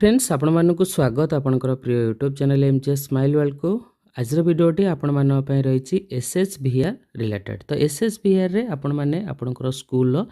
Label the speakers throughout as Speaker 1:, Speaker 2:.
Speaker 1: Friends आपण मानक स्वागत आपणकर प्रिय YouTube channel MGS smile world को आज भिडियोटी आपण मान पई रही एसएसबीआर रिलेटेड। तो एसएसबीआर रे आपण माने आपणकर स्कूल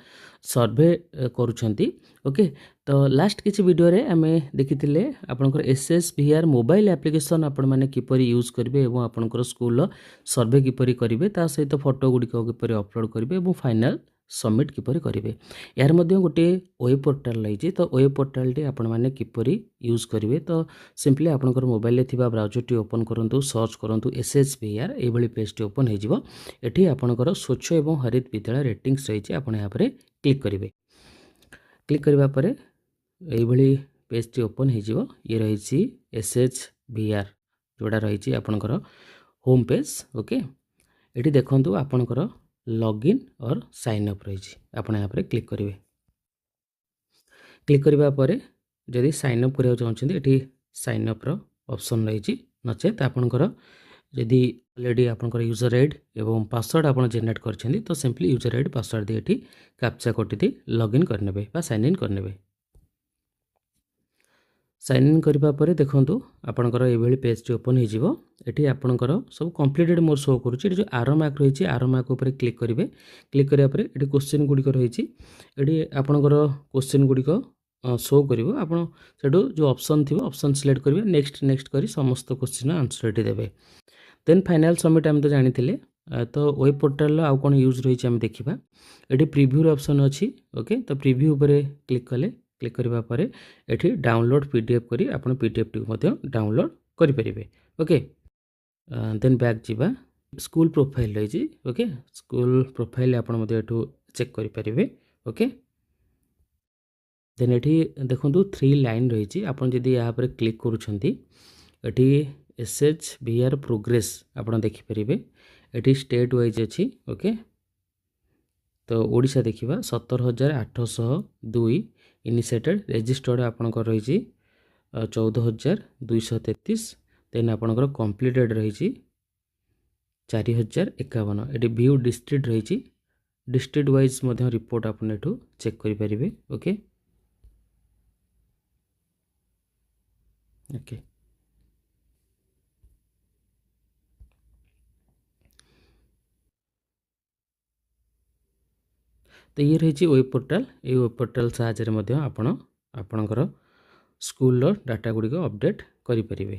Speaker 1: सर्वे करूछंती। ओके, तो लास्ट किछि वीडियो रे आमे देखिथिले आपणकर एसएसबीआर मोबाइल एप्लिकेशन आपण माने किपरि यूज करिवे एवं आपणकर स्कूल सर्वे किपरि करिवे, ता सहित फोटो गुडी को किपरि अपलोड करिवे एवं फाइनल सबमिट किपरि करिवे। यार मध्य गोटे वेब पोर्टाल रही, तो वेब पोर्टाल टी आपण माने किपरि यूज करिवे। तो सिंपली आपनकर मोबाइल रे थिबा ब्राउजर टी ओपन करंतु, सर्च करंतु एसएसबीआर, ए भली पेज टी ओपन हे जिवो। एठी आपनकर स्वच्छ एवं हरित विद्यालय रेटिंग्स रही, आपण यहाँ पर क्लिक करिवे। क्लिक करबा परे ए भली पेज टी ओपन हे जिवो। ये रही एसएचबीआर जोड़ा रही आपनकर होम पेज। ओके, एठी देखंतु आपनकर लॉगिन और साइन अप रही, आप यहाँ पर क्लिक करेंगे। क्लिक करबा परे जदि साइन अप करिया चाहछन्ती एठी साइन अप रो ऑप्शन रही, नचेत आपनकर जदि ऑलरेडी आपनकर यूजर आईडी एवं पासवर्ड आपन जनरेट करछन्ती तो सिंपली यूजर आईडी पासवर्ड दे एठी कैप्चा कोड दे लॉगिन करनेबे बा साइन इन करनेबे। साइन इन करबा परे देखंतु आपनकर ए भली पेज टी ओपन हे जिवो। एठी आपनकर सब कंप्लीटेड मोर शो करूची। जो आरो मार्क रही, आरो मार्क ऊपर क्लिक करेंगे। क्लिक करिया परे एठी क्वेश्चन गुडी रही, एठी आपनकर क्वेश्चन गुडी शो करिवो। आपण सेडो जो ऑप्शन थिवो ऑप्शन सिलेक्ट करिवे, नेक्स्ट नेक्स्ट करी समस्त क्वेश्चन आंसर एठी देबे। देन फाइनल सबमिट हम तो जानिथिले। तो वेब पोर्टल आउ कोन यूज रही हम देखिबा। एठी प्रीव्यू ऑप्शन अछि। ओके, तो प्रीव्यू ऊपर क्लिक कले, क्लिक करबा परे एठी डाउनलोड पीडीएफ करी आपण पीडीएफ टी मध्य डाउनलोड करि परिबे। ओके, देन बैक जीवा। स्कूल प्रोफाइल रही। ओके, स्कूल प्रोफाइल आपण मध्य एठू चेक करि परिबे। ओके, देन एठी देखंतु 3 लाइन रही, आपण जदी यहाँ पर क्लिक करूछंती एठी एसएचबीआर प्रोग्रेस आपण देखि परिबे। एठी स्टेट वाइज अछि। ओके, तो ओडिशा देखिबा 17,802 इनिशिएटेड, रजिस्टर्ड आपनकर रही 14,233। देन आपनकर कंप्लीटेड रही 4,051। एटी व्यू डिस्ट्रिक्ट रही, डिस्ट्रिक्ट वाइज मध्य रिपोर्ट आपन एठू चेक करि परिबे। ओके, ओके, तो ये रही वेब पोर्टाल। ये वेब पोर्टाल साहाय्य मध्य आपण आपणकर स्कूल डाटा गुडी को अपडेट करि परिबे।